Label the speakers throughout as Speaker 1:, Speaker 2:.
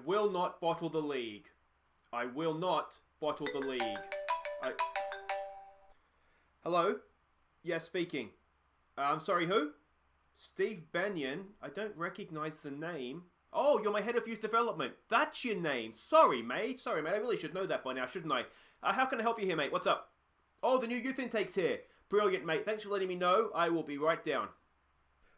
Speaker 1: will not bottle the league. I will not bottle the league. Hello? Yes, speaking. I'm sorry, who? Steve Benyon. I don't recognize the name. Oh, you're my head of youth development. That's your name. Sorry, mate. I really should know that by now, shouldn't I? How can I help you here, mate? What's up? Oh, the new youth intake's here. Brilliant, mate. Thanks for letting me know. I will be right down.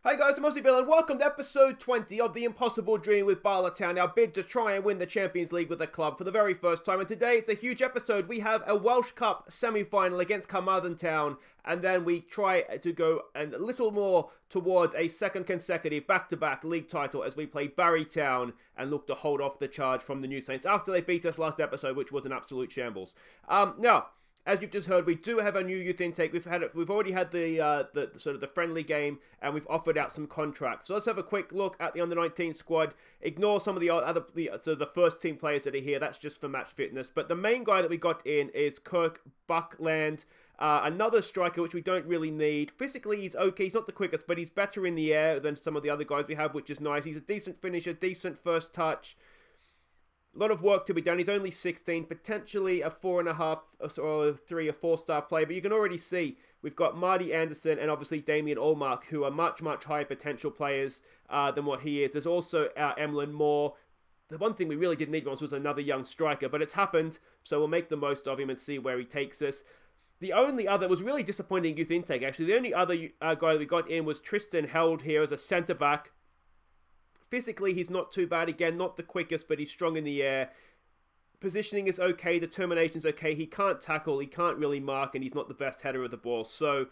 Speaker 1: Hey guys, I'm Aussie Bala and welcome to episode 20 of The Impossible Dream with Bala Town, our bid to try and win the Champions League with the club for the very first time. And today it's a huge episode. We have a Welsh Cup semi-final against Carmarthen Town, and then we try to go a little more towards a second consecutive back-to-back league title as we play Barry Town and look to hold off the charge from the New Saints after they beat us last episode, which was an absolute shambles. Now, as you've just heard, we do have a new youth intake. We've already had the sort of the friendly game, and we've offered out some contracts. So let's have a quick look at the under-19 squad. Ignore some of the first team players that are here. That's just for match fitness. But the main guy that we got in is Kirk Buckland, another striker which we don't really need. Physically, he's okay. He's not the quickest, but he's better in the air than some of the other guys we have, which is nice. He's a decent finisher, decent first touch. A lot of work to be done. He's only 16, potentially a 4.5 or 3 or 4-star player. But you can already see we've got Marty Anderson and obviously Damien Allmark, who are much, much higher potential players than what he is. There's also Emlyn Moore. The one thing we really didn't need was another young striker, but it's happened. So we'll make the most of him and see where he takes us. The only other was really disappointing youth intake, actually. The only other guy we got in was Tristan Held here as a centre-back. Physically, he's not too bad. Again, not the quickest, but he's strong in the air. Positioning is okay. Determination's okay. He can't tackle. He can't really mark, and he's not the best header of the ball. So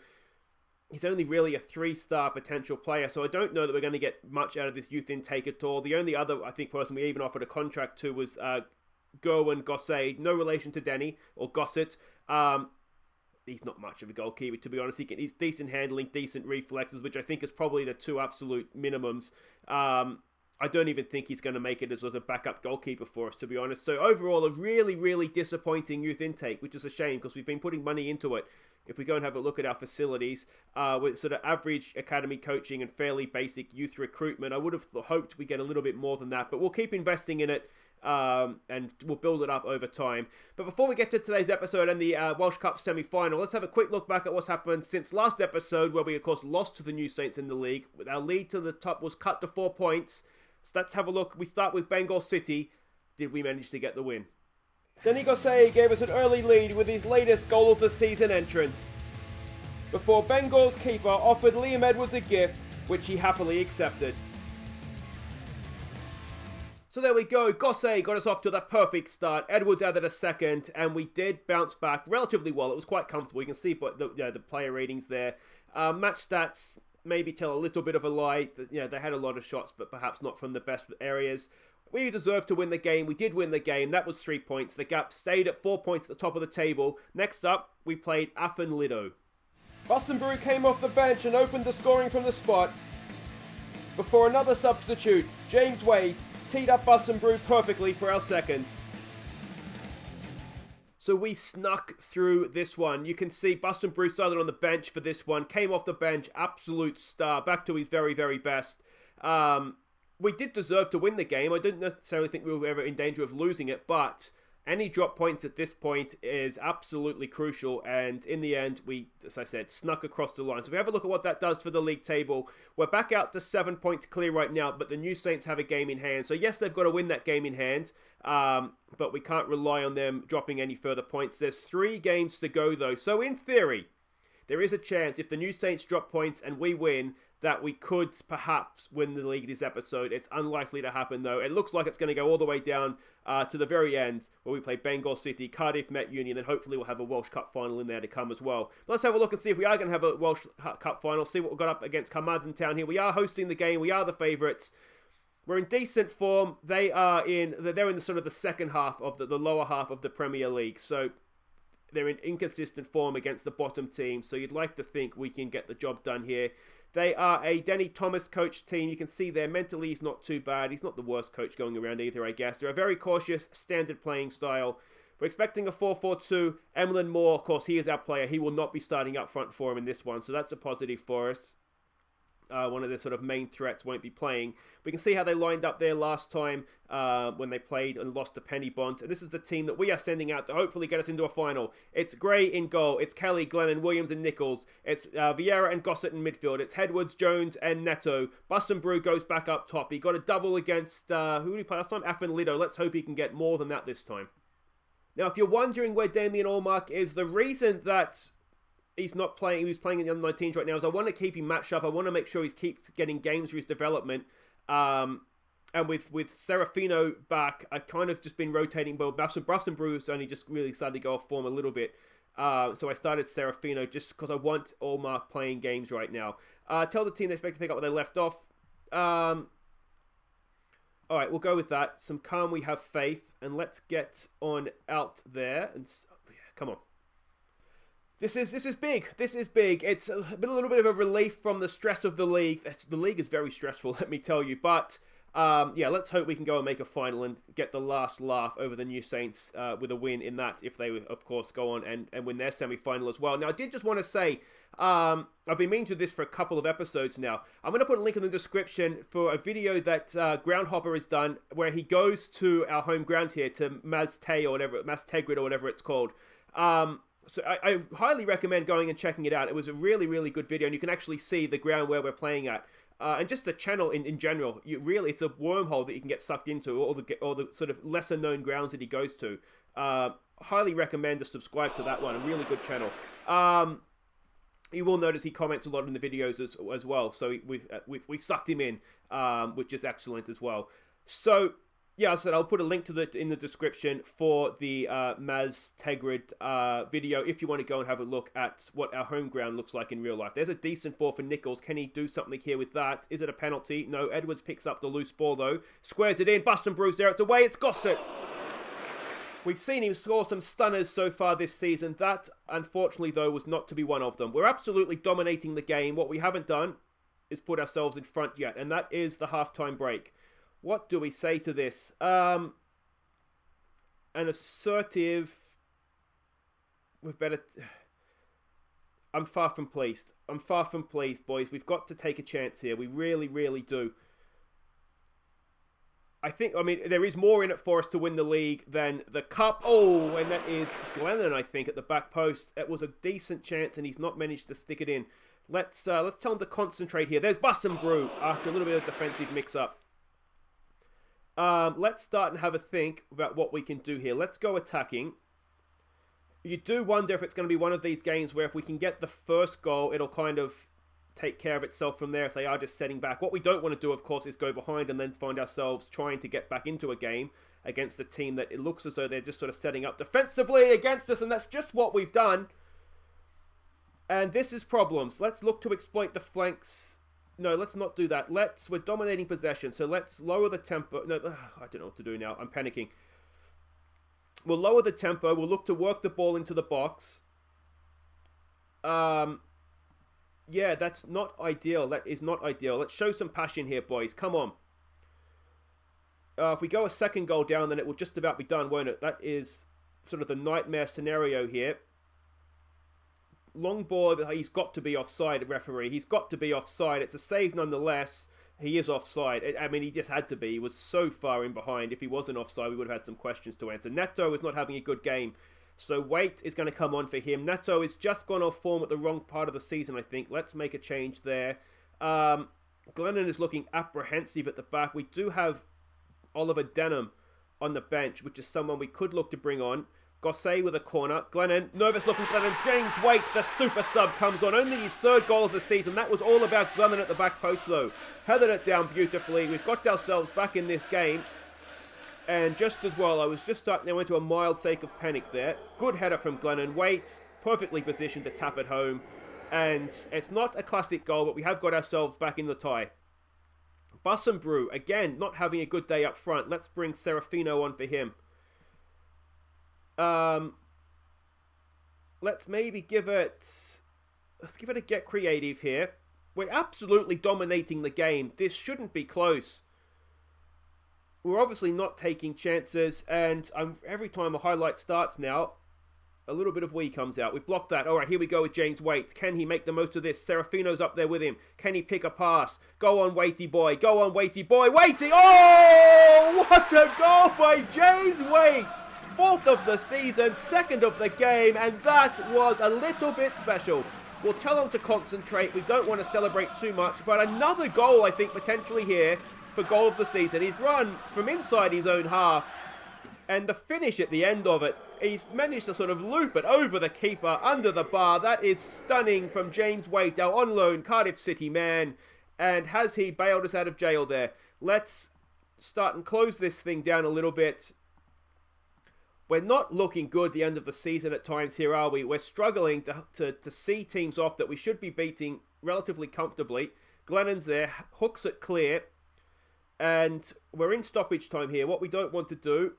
Speaker 1: he's only really a 3-star potential player. So I don't know that we're going to get much out of this youth intake at all. The only other, I think, person we even offered a contract to was Gerwin Gossett. No relation to Denny or Gossett. He's not much of a goalkeeper, to be honest. He's decent handling, decent reflexes, which I think is probably the two absolute minimums. I don't even think he's going to make it as a backup goalkeeper for us, to be honest. So overall, a really, really disappointing youth intake, which is a shame because we've been putting money into it. If we go and have a look at our facilities, with sort of average academy coaching and fairly basic youth recruitment, I would have hoped we get a little bit more than that. But we'll keep investing in it. And we'll build it up over time. But before we get to today's episode and the Welsh Cup semi-final, let's have a quick look back at what's happened since last episode, where we of course lost to the New Saints in the league. Our lead to the top was cut to 4 points. So let's have a look. We start with Bengal City. Did we manage to get the win? Denny Gossett gave us an early lead with his latest goal of the season entrant, before Bengal's keeper offered Liam Edwards a gift, which he happily accepted. So there we go. Gossett got us off to that perfect start. Edwards added a second, and we did bounce back relatively well. It was quite comfortable. You can see the player ratings there. Match stats maybe tell a little bit of a lie. They had a lot of shots, but perhaps not from the best areas. We deserved to win the game. We did win the game. That was 3 points. The gap stayed at 4 points at the top of the table. Next up, we played Afan Lido. Boston Brew came off the bench and opened the scoring from the spot, before another substitute, James Wade, teed up Boston Brew perfectly for our second. So we snuck through this one. You can see Boston Brew started on the bench for this one. Came off the bench, absolute star, back to his very, very best. We did deserve to win the game. I didn't necessarily think we were ever in danger of losing it, but any drop points at this point is absolutely crucial. And in the end, we, as I said, snuck across the line. So if we have a look at what that does for the league table, we're back out to 7 points clear right now, but the New Saints have a game in hand. So yes, they've got to win that game in hand, but we can't rely on them dropping any further points. There's 3 games to go though. So in theory, there is a chance if the New Saints drop points and we win, that we could perhaps win the league this episode. It's unlikely to happen though. It looks like it's going to go all the way down to the very end, where we play Bengal City, Cardiff, Met Union, and hopefully we'll have a Welsh Cup final in there to come as well. But let's have a look and see if we are going to have a Welsh Cup final, see what we've got up against Carmarthen Town here. We are hosting the game, we are the favourites. We're in decent form. They're in the sort of the second half of the lower half of the Premier League, so they're in inconsistent form against the bottom team, so you'd like to think we can get the job done here. They are a Denny Thomas coach team. You can see there mentally he's not too bad. He's not the worst coach going around either, I guess. They're a very cautious, standard playing style. We're expecting a 4-4-2. Emlyn Moore, of course, he is our player. He will not be starting up front for him in this one, so that's a positive for us. one of the sort of main threats, won't be playing. We can see how they lined up there last time when they played and lost to Pennybont. And this is the team that we are sending out to hopefully get us into a final. It's Gray in goal. It's Kelly, Glennon, Williams and Nichols. It's Vieira and Gossett in midfield. It's Hedwards, Jones and Neto. Brew goes back up top. He got a double against, who did he play last time? Affin Lido. Let's hope he can get more than that this time. Now, if you're wondering where Damien Allmark is, the reason that he's not playing, he was playing in the under-19s right now, is I want to keep him matched up. I want to make sure he keeps getting games for his development. And with Serafino back, I've kind of just been rotating. Well, Bruce only just really started to go off form a little bit. So I started Serafino just because I want Allmark playing games right now. Tell the team they expect to pick up where they left off. All right, we'll go with that. Some calm, we have faith. And let's get on out there. And come on. This is big. This is big. It's a little bit of a relief from the stress of the league. The league is very stressful, let me tell you. But yeah, let's hope we can go and make a final and get the last laugh over the New Saints with a win in that, if they, of course, go on and win their semi-final as well. Now, I did just want to say, I've been meaning to do this for a couple of episodes now. I'm going to put a link in the description for a video that Groundhopper has done, where he goes to our home ground here, to Mastegrid or whatever it's called. So I highly recommend going and checking it out. It was a really, really good video, and you can actually see the ground where we're playing at. And just the channel in general, it's a wormhole that you can get sucked into, all the sort of lesser known grounds that he goes to. Highly recommend to subscribe to that one, a really good channel. You will notice he comments a lot in the videos as well, so we've sucked him in, which is excellent as well. So yeah, as I said, I'll put a link to in the description for the Maz Tegrid video if you want to go and have a look at what our home ground looks like in real life. There's a decent ball for Nichols. Can he do something here with that? Is it a penalty? No. Edwards picks up the loose ball, though. Squares it in. Bust and Bruce there. It's away. It's Gossett. We've seen him score some stunners so far this season. That, unfortunately, though, was not to be one of them. We're absolutely dominating the game. What we haven't done is put ourselves in front yet, and that is the halftime break. What do we say to this? An assertive... We've better... I'm far from pleased. I'm far from pleased, boys. We've got to take a chance here. We really, really do. I mean, there is more in it for us to win the league than the cup. Oh, and that is Glennon, I think, at the back post. It was a decent chance, and he's not managed to stick it in. Let's tell him to concentrate here. There's Bus and Brew after a little bit of defensive mix-up. Let's start and have a think about what we can do here. Let's go attacking. You do wonder if it's going to be one of these games where if we can get the first goal, it'll kind of take care of itself from there if they are just setting back. What we don't want to do, of course, is go behind and then find ourselves trying to get back into a game against a team that it looks as though they're just sort of setting up defensively against us, and that's just what we've done. And this is problems. Let's look to exploit the flanks. No, let's not do that. We're dominating possession, so let's lower the tempo. No, I don't know what to do now. I'm panicking. We'll lower the tempo. We'll look to work the ball into the box. Yeah, that's not ideal. That is not ideal. Let's show some passion here, boys. Come on. If we go a second goal down, then it will just about be done, won't it? That is sort of the nightmare scenario here. Long ball, he's got to be offside, referee. He's got to be offside. It's a save nonetheless. He is offside. I mean, he just had to be. He was so far in behind. If he wasn't offside, we would have had some questions to answer. Neto is not having a good game. So Waite is going to come on for him. Neto has just gone off form at the wrong part of the season, I think. Let's make a change there. Glennon is looking apprehensive at the back. We do have Oliver Denham on the bench, which is someone we could look to bring on. Gossett with a corner. Glennon, nervous looking Glennon. James Waite, the super sub, comes on. Only his third goal of the season. That was all about Glennon at the back post, though. Headed it down beautifully. We've got ourselves back in this game. And just as well, I was just starting to go into a mild state of panic there. Good header from Glennon. Waite, perfectly positioned to tap it home. And it's not a classic goal, but we have got ourselves back in the tie. Bus and Brew, again, not having a good day up front. Let's bring Serafino on for him. Let's maybe give it... Let's give it a get creative here. We're absolutely dominating the game. This shouldn't be close. We're obviously not taking chances, and every time a highlight starts now, A little bit of wee comes out. We've blocked that. All right, here we go with James Waite. Can he make the most of this? Serafino's up there with him. Can he pick a pass? Go on, Waitey boy. Go on, Waitey boy. Waitey! Oh! What a goal by James Waite! 4th of the season, 2nd of the game, and that was a little bit special. We'll tell him to concentrate. We don't want to celebrate too much, but another goal, I think, potentially here for goal of the season. He's run from inside his own half, and the finish at the end of it, he's managed to sort of loop it over the keeper, under the bar. That is stunning from James Waite, our on loan Cardiff City man. And has he bailed us out of jail there? Let's start and close this thing down a little bit. We're not looking good the end of the season at times here, are we? We're struggling to see teams off that we should be beating relatively comfortably. Glennon's there, hooks it clear. And we're in stoppage time here. What we don't want to do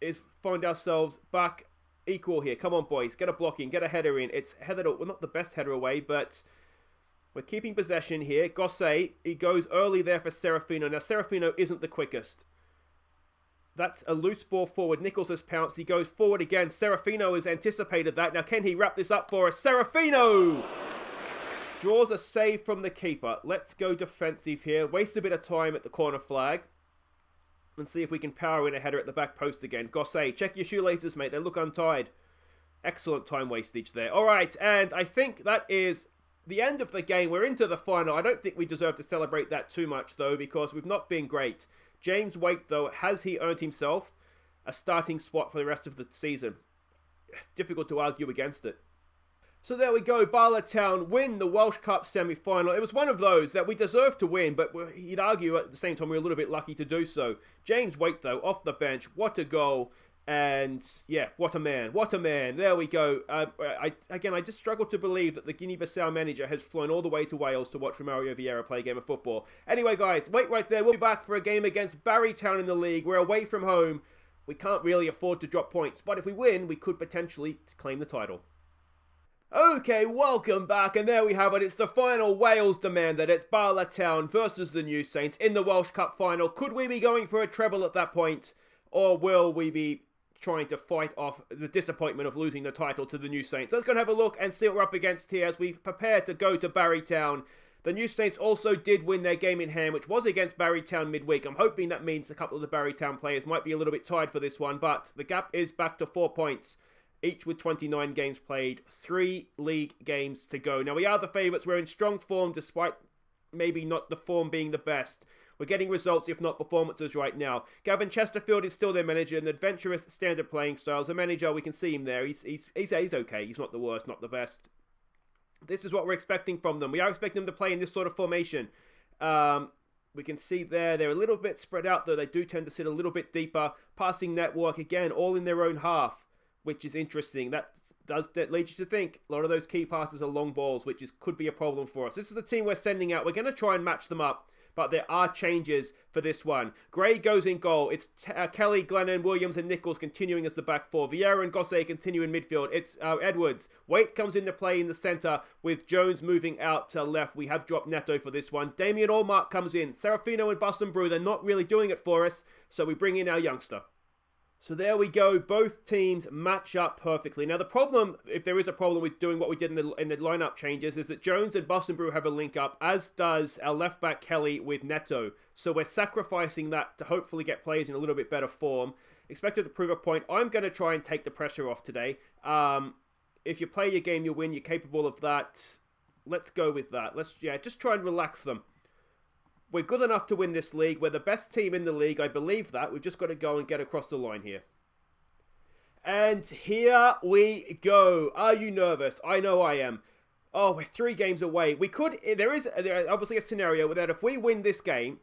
Speaker 1: is find ourselves back equal here. Come on, boys. Get a block in. Get a header in. It's headed, well, not the best header away, but we're keeping possession here. Gosse, he goes early there for Serafino. Now, Serafino isn't the quickest. That's a loose ball forward. Nichols has pounced. He goes forward again. Serafino has anticipated that. Now, can he wrap this up for us? Serafino draws a save from the keeper. Let's go defensive here. Waste a bit of time at the corner flag. And see if we can power in a header at the back post again. Gosse, check your shoelaces, mate. They look untied. Excellent time wastage there. All right, and I think that is the end of the game. We're into the final. I don't think we deserve to celebrate that too much, though, because we've not been great. James Waite, though, has he earned himself a starting spot for the rest of the season? It's difficult to argue against it. So there we go. Bala Town win the Welsh Cup semi-final. It was one of those that we deserved to win, but you'd argue at the same time we were a little bit lucky to do so. James Waite, though, off the bench. What a goal. And, yeah, what a man. What a man. There we go. I just struggle to believe that the Guinea-Bissau manager has flown all the way to Wales to watch Romario Vieira play a game of football. Anyway, guys, wait right there. We'll be back for a game against Barry Town in the league. We're away from home. We can't really afford to drop points. But if we win, we could potentially claim the title. Okay, welcome back, and there we have it. It's the final Wales demanded. It's Bala Town versus the New Saints in the Welsh Cup final. Could we be going for a treble at that point, or will we be trying to fight off the disappointment of losing the title to the New Saints? Let's go and have a look and see what we're up against here as we prepare to go to Barry Town. The New Saints also did win their game in hand, which was against Barry Town midweek. I'm hoping that means a couple of the Barry Town players might be a little bit tired for this one, but the gap is back to 4 points. Each with 29 games played, 3 league games to go. Now, we are the favourites. We're in strong form, despite maybe not the form being the best. We're getting results, if not performances, right now. Gavin Chesterfield is still their manager, an adventurous standard playing style. As a manager, we can see him there. He's okay. He's not the worst, not the best. This is what we're expecting from them. We are expecting them to play in this sort of formation. We can see there, they're a little bit spread out, though. They do tend to sit a little bit deeper. Passing network, again, all in their own half, which is interesting. That leads you to think a lot of those key passes are long balls, which could be a problem for us. This is the team we're sending out. We're going to try and match them up, but there are changes for this one. Gray goes in goal. It's Kelly, Glennon, Williams, and Nichols continuing as the back four. Vieira and Gosse continue in midfield. It's Edwards. Waite comes into play in the centre with Jones moving out to left. We have dropped Neto for this one. Damien Allmark comes in. Serafino and Boston Brew, they're not really doing it for us, so we bring in our youngster. So there we go. Both teams match up perfectly. Now, the problem, if there is a problem with doing what we did in the lineup changes, is that Jones and Boston Brew have a link up, as does our left back Kelly with Neto. So we're sacrificing that to hopefully get players in a little bit better form. Expected to prove a point. I'm going to try and take the pressure off today. If you play your game, you win. You're capable of that. Let's go with that. Let's just try and relax them. We're good enough to win this league. We're the best team in the league. I believe that. We've just got to go and get across the line here. And here we go. Are you nervous? I know I am. Oh, we're 3 games away. There is obviously a scenario that if we win this game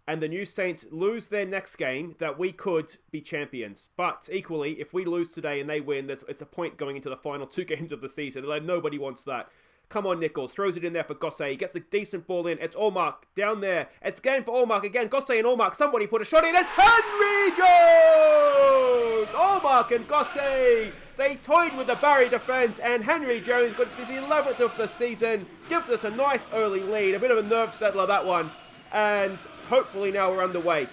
Speaker 1: and the New Saints lose their next game, that we could be champions. But equally, if we lose today and they win, it's a point going into the final 2 games of the season. Like, nobody wants that. Come on, Nichols. Throws it in there for Gosse. He gets a decent ball in. It's Allmark down there. It's again for Allmark. Again, Gosse and Allmark. Somebody put a shot in. It's Henry Jones! Allmark and Gosse. They toyed with the Barry defence, and Henry Jones got his 11th of the season. Gives us a nice early lead. A bit of a nerve settler, that one. And hopefully now we're underway.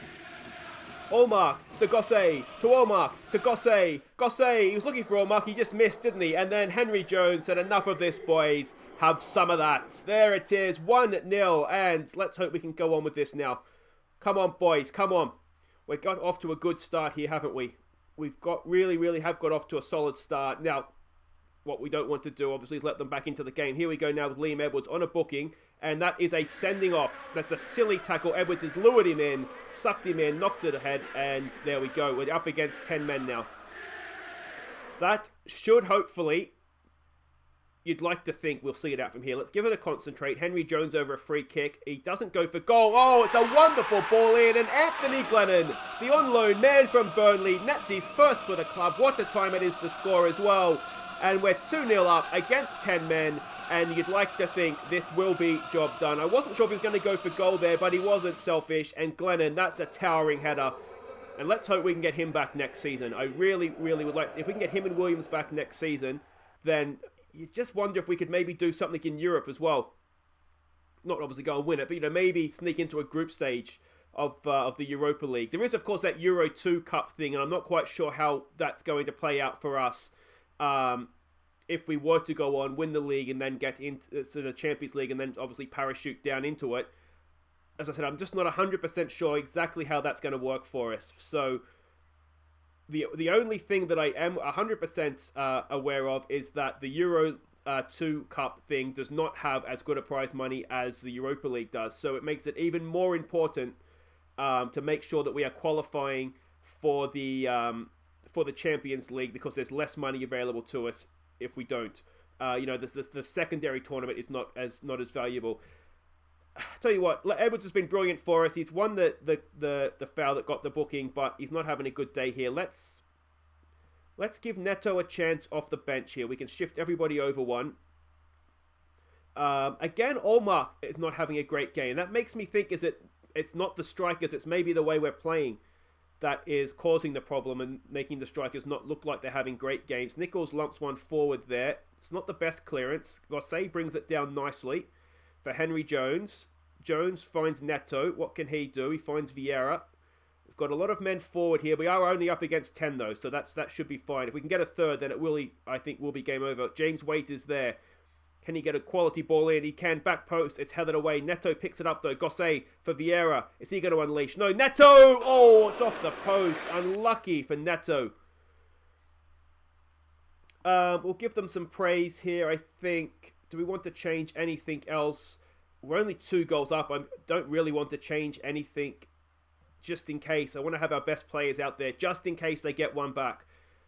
Speaker 1: Allmark to Gossé, to Allmark, to Gossé, Gossé, he was looking for Allmark, he just missed, didn't he? And then Henry Jones said, enough of this, boys, have some of that. There it is, 1-0, and let's hope we can go on with this now. Come on, boys, come on. We got off to a good start here, haven't we? We've got really have got off to a solid start. Now, what we don't want to do, obviously, is let them back into the game. Here we go now with Liam Edwards on a booking, and that is a sending off. That's a silly tackle. Edwards has lured him in, sucked him in, knocked it ahead, and there we go. We're up against 10 men now. That should hopefully, you'd like to think we'll see it out from here. Let's give it a concentrate. Henry Jones over a free kick. He doesn't go for goal. Oh, it's a wonderful ball in, and Anthony Glennon, the on-loan man from Burnley, that's his first for the club. What a time it is to score as well. And we're 2-0 up against 10 men, and you'd like to think this will be job done. I wasn't sure if he was going to go for goal there, but he wasn't selfish. And Glennon, that's a towering header. And let's hope we can get him back next season. I really would like, if we can get him and Williams back next season, then you just wonder if we could maybe do something in Europe as well. Not obviously go and win it, but maybe sneak into a group stage of the Europa League. There is, of course, that Euro 2 Cup thing, and I'm not quite sure how that's going to play out for us. If we were to go on, win the league, and then get into the Champions League, and then obviously parachute down into it. As I said, I'm just not 100% sure exactly how that's going to work for us. So the only thing that I am 100% aware of is that the Euro 2 Cup thing does not have as good a prize money as the Europa League does. So it makes it even more important to make sure that we are qualifying for the Champions League, because there's less money available to us if we don't. The secondary tournament is not as valuable. Tell you what, Edwards has been brilliant for us. He's won the foul that got the booking, but he's not having a good day here. Let's give Neto a chance off the bench here. We can shift everybody over one. Again, Allmark is not having a great game. That makes me think, it's not the strikers, it's maybe the way we're playing that is causing the problem and making the strikers not look like they're having great games. Nichols lumps one forward there. It's not the best clearance. Gossé brings it down nicely for Henry Jones. Jones finds Neto. What can he do? He finds Vieira. We've got a lot of men forward here. We are only up against 10 though, so that should be fine. If we can get a third, then I think will be game over. James Waite is there. Can he get a quality ball in? He can. Back post. It's headed away. Neto picks it up though. Gossé for Vieira. Is he going to unleash? No. Neto! Oh, it's off the post. Unlucky for Neto. We'll give them some praise here, I think. Do we want to change anything else? We're only 2 goals up. I don't really want to change anything just in case. I want to have our best players out there just in case they get one back.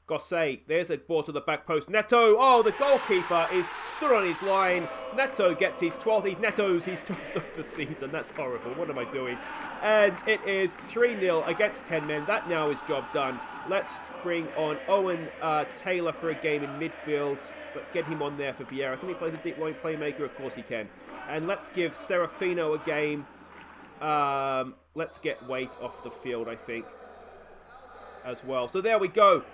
Speaker 1: Gossé, there's a ball to the back post. Neto, oh, the goalkeeper is stood on his line. Neto gets his 12th. Neto's his 12th of the season. That's horrible. What am I doing? And it is 3-0 against 10 men. That now is job done. Let's bring on Owen Taylor for a game in midfield. Let's get him on there for Vieira. Can he play as a deep line playmaker? Of course he can. And let's give Serafino a game. Let's get Waite off the field, I think, as well. So there we go.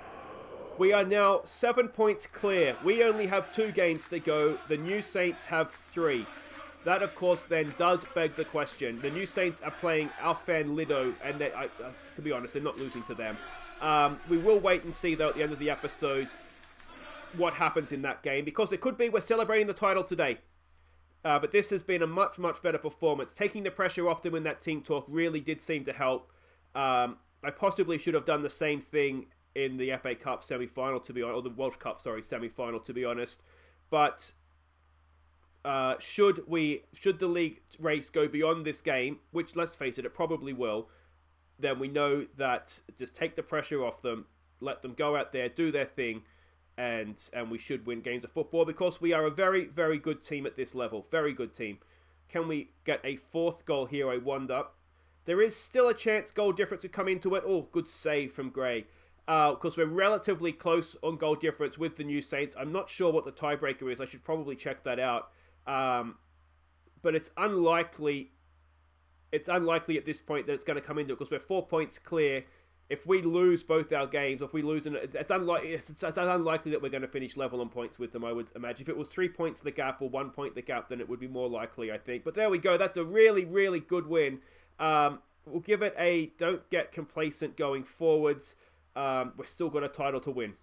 Speaker 1: We are now 7 points clear. We only have 2 games to go. The New Saints have 3. That, of course, then does beg the question. The New Saints are playing Alphen Lido, and to be honest, they're not losing to them. We will wait and see, though, at the end of the episode what happens in that game, because it could be we're celebrating the title today. But this has been a much better performance. Taking the pressure off them in that team talk really did seem to help. I possibly should have done the same thing in the FA Cup semi-final, to be honest, or the Welsh Cup, semi-final, to be honest. But should the league race go beyond this game, which, let's face it probably will, then we know that just take the pressure off them, let them go out there, do their thing, and we should win games of football, because we are a very good team at this level. Very good team. Can we get a 4th goal here, I wonder? There is still a chance goal difference to come into it. Oh, good save from Gray. Because we're relatively close on goal difference with the New Saints. I'm not sure what the tiebreaker is. I should probably check that out. But it's unlikely. It's unlikely at this point that it's going to come into it, because we're 4 points clear. If we lose both our games, or if we lose, it's unlikely that we're going to finish level on points with them, I would imagine. If it was 3 points the gap or 1 point the gap, then it would be more likely, I think. But there we go. That's a really good win. we'll give it a don't get complacent going forwards. We're still got a title to win.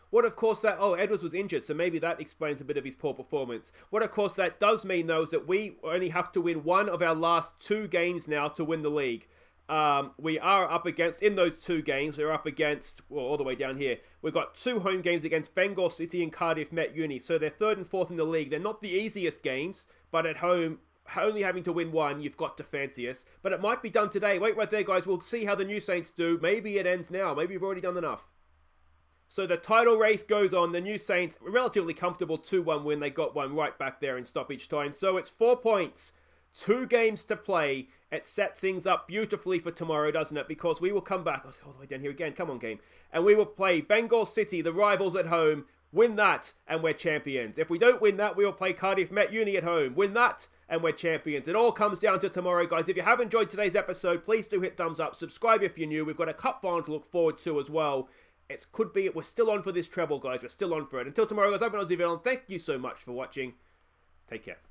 Speaker 1: What, of course, Edwards was injured, so maybe that explains a bit of his poor performance. What, of course, that does mean, though, is that we only have to win one of our last 2 games now to win the league. We are up against, in those 2 games, we're up against, well, all the way down here. We've got 2 home games against Bengal City and Cardiff Met Uni, so they're 3rd and 4th in the league. They're not the easiest games, but at home, only having to win 1, you've got to fancy us. But it might be done today. Wait right there, guys. We'll see how the New Saints do. Maybe it ends now. Maybe we've already done enough. So the title race goes on. The New Saints, relatively comfortable 2-1 win. They got one right back there in stoppage time. So it's 4 points, 2 games to play. It set things up beautifully for tomorrow, doesn't it? Because we will come back. All the way down here again. Come on, game. And we will play Bengal City, the rivals at home. Win that, and we're champions. If we don't win that, we will play Cardiff Met Uni at home. Win that, and we're champions. It all comes down to tomorrow, guys. If you have enjoyed today's episode, please do hit thumbs up. Subscribe if you're new. We've got a cup final to look forward to as well. It could be, we're still on for this treble, guys. We're still on for it. Until tomorrow, guys, I've been Aussie, and thank you so much for watching. Take care.